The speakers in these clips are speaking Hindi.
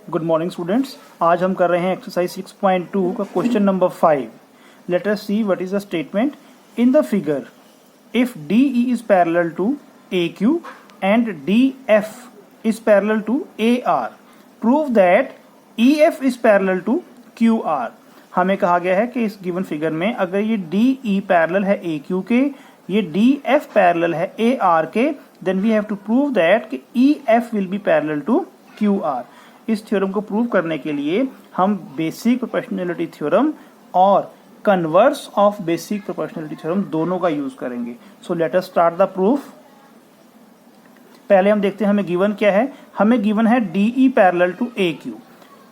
Good morning students. आज हम कर रहे हैं एक्सरसाइज 6.2 का question number 5। Let us see what is the statement in the figure. If DE is parallel to AQ and DF is parallel to AR, prove that EF is parallel to QR। हमें कहा गया है कि इस गिवन फिगर में अगर ये DE पैरेलल है AQ के, ये DF पैरेलल है AR के, then we have to prove that कि EF will be parallel to QR। इस थ्योरम को प्रूव करने के लिए हम बेसिक प्रोपोर्शनैलिटी थ्योरम और converse of basic proportionality theorem दोनों का यूज करेंगे। So let us start the proof. पहले हम देखते हैं हमें गिवन क्या है। हमें गिवन है DE पैरेलल टू AQ।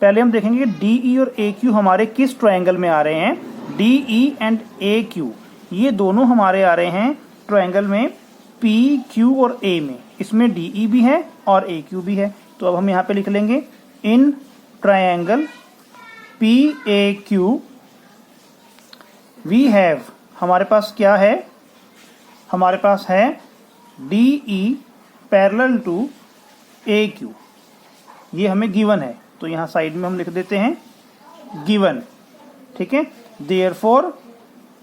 पहले हम देखेंगे कि DE और AQ हमारे किस ट्रायंगल में आ रहे हैं। DE एंड AQ ये दोनों हमारे आ रहे हैं ट्रायंगल में PQ और A में। इसमें DE भी है और AQ भी है। तो अब हम यहाँ पे लिख लेंगे in triangle PAQ we have, हमारे पास क्या है, हमारे पास है DE पैरेलल टू AQ। ये हमें गिवन है तो यहाँ साइड में हम लिख देते हैं गिवन। ठीक है। Therefore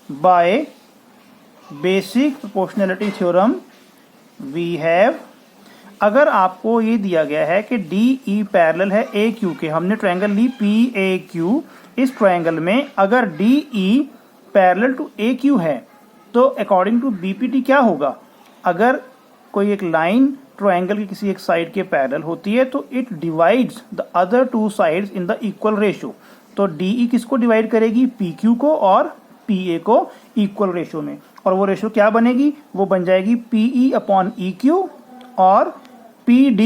by basic proportionality theorem we have, अगर आपको ये दिया गया है कि DE पैरेलल है AQ के, हमने ट्रायंगल ली PAQ, इस ट्रायंगल में अगर DE पैरेलल टू AQ है तो अकॉर्डिंग टू BPT क्या होगा। अगर कोई एक लाइन ट्रायंगल की किसी एक साइड के पैरेलल होती है तो it divides the other two sides in the equal ratio. तो DE किसको डिवाइड करेगी, PQ को और PA को इक्वल रेशियो में। और वो रेशियो क्या बनेगी, वो बन जाएगी PE अपॉन EQ और PD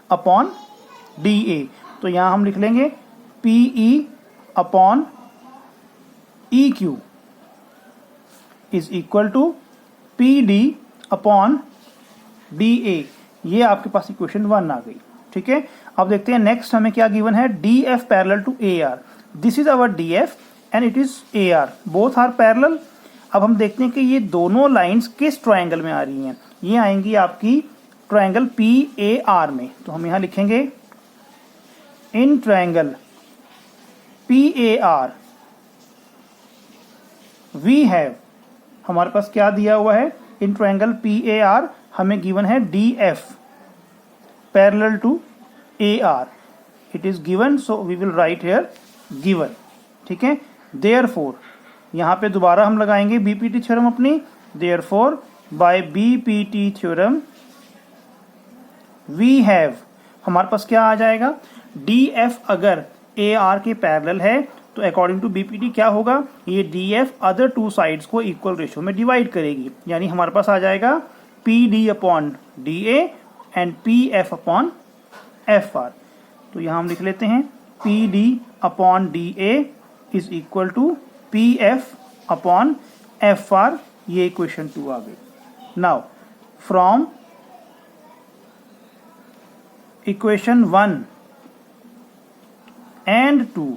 अपॉन DA। तो यहां हम लिख लेंगे PE upon EQ is equal to PD upon DA। ये आपके पास इक्वेशन 1 आ गई। ठीक है। अब देखते हैं नेक्स्ट हमें क्या गिवन है। DF parallel to AR, this is our DF and it is AR, both are parallel. अब हम देखते हैं कि ये दोनों लाइंस किस ट्रायंगल में आ रही हैं। ये आएंगी आपकी ट्रायंगल PAR में। तो हम यहां लिखेंगे in triangle PAR we have, हमारे पास क्या दिया हुआ है, इन ट्रायंगल PAR हमें गिवन है DF parallel to AR। It is given, so we will write here given. ठीक है। देयरफॉर यहां पे दोबारा हम लगाएंगे BPT थ्योरम अपनी। Therefore by BPT theorem we have, हमारे पास क्या आ जाएगा, DF अगर AR के पैरेलल है तो अकॉर्डिंग टू BPT क्या होगा, ये DF अदर टू साइड्स को इक्वल रेशियो में डिवाइड करेगी। यानी हमारे पास आ जाएगा PD upon DA and PF upon FR। तो यहां हम लिख लेते हैं PD upon DA is equal to PF upon FR। ये इक्वेशन 2 आ गई। Now from equation 1 and 2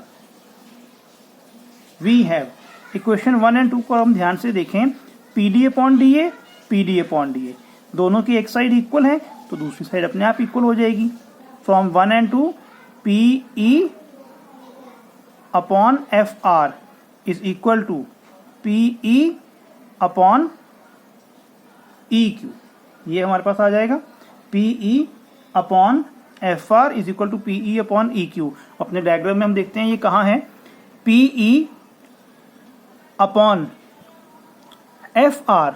we have, equation 1 and 2 को हम ध्यान से देखें, PD upon DA, PD upon DA, दोनों की एक साइड इक्वल है तो दूसरी साइड अपने आप इक्वल हो जाएगी। From 1 and 2 PE upon FR is equal to PE upon EQ। ये हमारे पास आ जाएगा PE upon FR is equal to PE upon EQ। अपने डायग्राम में हम देखते हैं ये कहाँ है, PE अपॉन FR,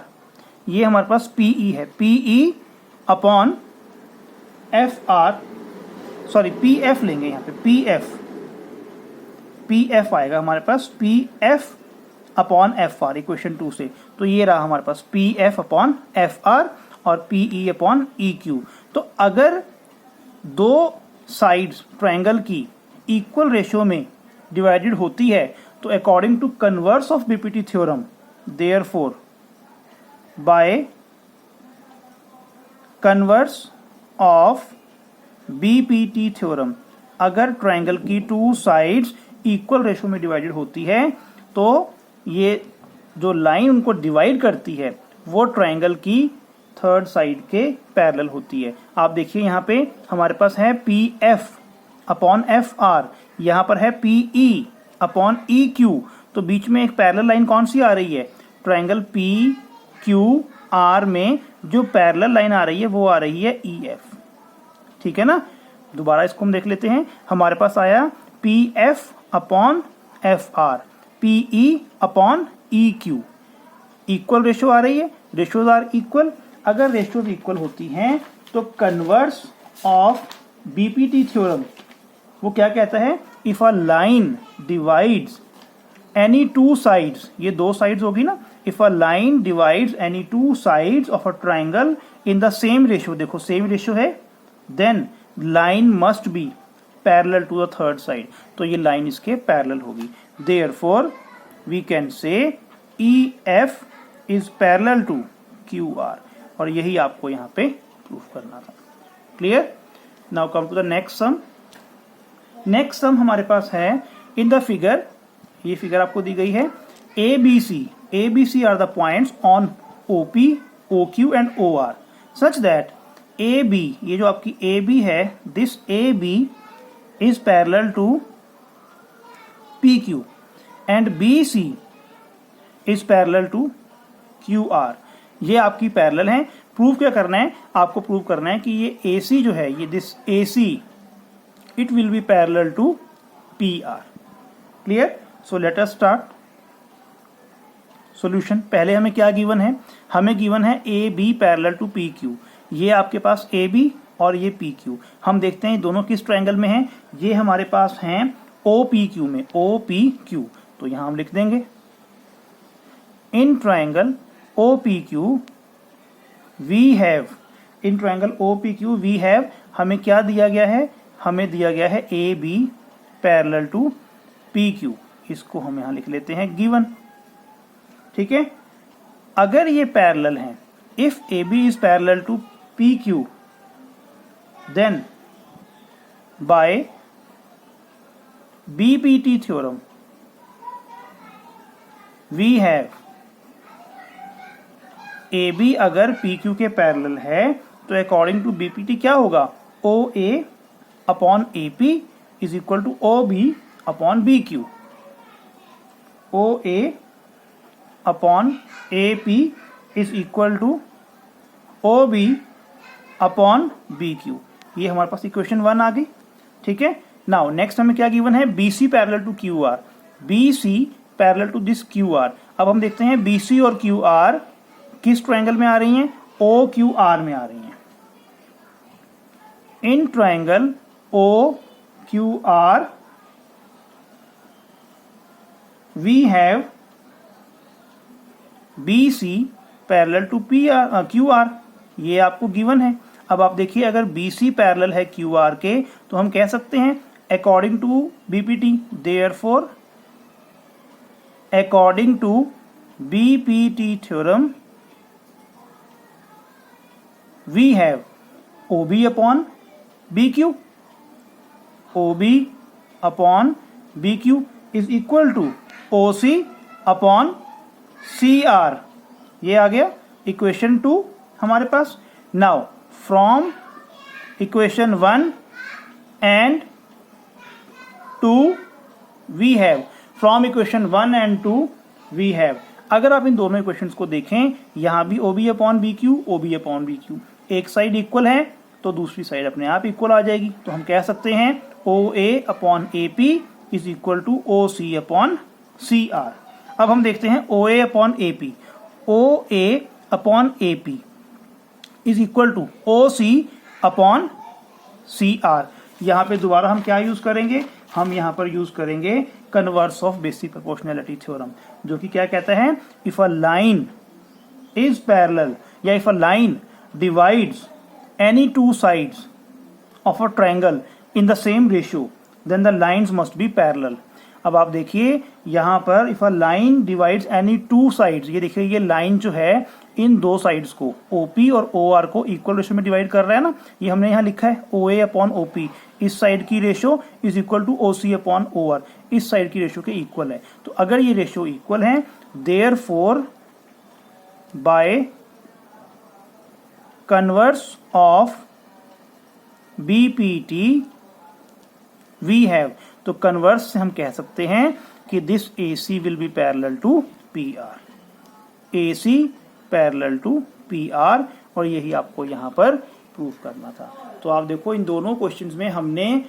ये हमारे पास PE है, PE upon FR, sorry PF लेंगे यहाँ पे, PF आएगा हमारे पास, PF अपॉन FR इक्वेशन 2 से। तो ये रहा हमारे पास PF अपॉन FR और PE अपॉन EQ। तो अगर दो साइड्स ट्रायंगल की इक्वल रेशियो में डिवाइडेड होती है तो according to converse of BPT theorem, therefore by converse of BPT theorem, अगर ट्रायंगल की टू साइड्स इक्वल रेशियो में डिवाइडेड होती है तो ये जो लाइन उनको डिवाइड करती है वो ट्रायंगल की थर्ड साइड के पैरेलल होती है। आप देखिए यहाँ पे हमारे पास है PF अपॉन एफ आर, यहाँ पर है P E upon E Q, तो बीच में एक पैरेलल लाइन कौन सी आ रही है, ट्रायंगल पी क्यू आर में जो पैरेलल लाइन आ रही है वो आ रही है ई एफ। ठीक है ना, दोबारा इसको हम देख लेते हैं। हमारे पास आया P F upon F R, P E upon E Q, equal ratio आ रही है, रेशियोज आर इक्वल। अगर रेशियोज इक्वल होती हैं तो कन्वर्स ऑफ बीपीटी थ्योरम वो क्या कहता है, if a line divides any two sides, ये दो साइड्स होगी ना, if a line divides any two sides of a triangle in the same ratio, देखो सेम रेशियो है, then line must be parallel to the third side, तो ये लाइन इसके पैरेलल होगी। Therefore we can say E F is parallel to Q R, और यही आपको यहाँ पे प्रूफ करना था। Clear? Now come to the next sum. Next sum हमारे पास है इन द फिगर, ये फिगर आपको दी गई है, A B C are the points on O P, O Q and O R such that A B, ये जो आपकी ए बी है, this A B is parallel to P Q and B C is parallel to Q R. ये आपकी पैरेलल है। प्रूव क्या करना है, आपको प्रूव करना है कि ये ए सी जो है, ये this A C it will be parallel to P R. Clear? So let us start solution. पहले हमें क्या गिवन है, हमें गिवन है A B parallel to P Q, ये आपके पास ए बी और ये पी क्यू। हम देखते हैं दोनों किस ट्रायंगल में हैं, ये हमारे पास हैं ओ पी क्यू में, ओ पी क्यू, तो यहां हम लिख देंगे in triangle O P Q we have, in triangle O P Q we have, हमें क्या दिया गया है, हमें दिया गया है A B parallel to P Q, इसको हम यहां लिख लेते हैं गिवन। ठीक है, अगर ये पैरेलल हैं, if A B is parallel to P Q, then by BPT theorem we have, A B अगर पी क्यू के पैरेलल है तो अकॉर्डिंग टू बीपीटी क्या होगा, O A upon A P is equal to O B upon B Q, O A upon A P is equal to O B upon B Q. ये हमारे पास इक्वेशन 1 आ गई। ठीक है, नाउ नेक्स्ट हमें क्या गिवन है, B C parallel to Q R, B C parallel to this Q R. अब हम देखते हैं बी सी और क्यू आर किस ट्रायंगल में आ रही हैं, ओ क्यू आर में आ रही हैं। In triangle O Q R we have B C parallel to P R Q R, ये आपको गिवन है। अब आप देखिए अगर बी सी पैरेलल है क्यू आर के तो हम कह सकते हैं according to BPT, therefore according to BPT theorem we have O B upon B Q, O B upon B Q is equal to O C upon C R. ये आ गया इक्वेशन 2 हमारे पास। Now from equation 1 and 2 we have, from equation 1 and 2 we have, अगर आप इन दोनों इक्वेशंस को देखें, यहां भी O B upon B Q, O B upon B Q, एक साइड इक्वल है तो दूसरी साइड अपने आप इक्वल आ जाएगी। तो हम कह सकते हैं O A upon A P is equal to O C upon C R. अब हम देखते हैं O A upon A P, O A upon A P is equal to O C upon C R. यहाँ पे दोबारा हम क्या यूज करेंगे, हम यहाँ पर यूज करेंगे converse of basic proportionality theorem, जो कि क्या कहता है, if a line is parallel या if a line divides any two sides of a triangle in the same ratio then the lines must be parallel। अब आप देखिए यहाँ पर if a line divides any two sides, ये देखिए ये लाइन जो है इन दो साइड्स को OP और OR को इक्वल रेशियो में डिवाइड कर रहा है ना, ये हमने यहाँ लिखा है OA अपॉन OP, इस साइड की ratio is equal to OC upon OR, इस साइड की रेशियो के इक्वल है। तो अगर ये रेशियो इक्वल है, therefore by converse of BPT we have, तो कन्वर्स से हम कह सकते हैं कि this AC will be parallel to PR, AC parallel to PR, और यही आपको यहाँ पर प्रूफ करना था। तो आप देखो इन दोनों क्वेश्चंस में हमने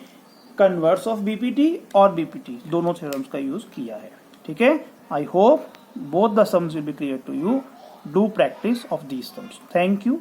कन्वर्स ऑफ BPT और BPT दोनों थ्योरम्स का यूज किया है। ठीक है, I hope both the sums will be clear to you. Do practice of these sums. Thank you.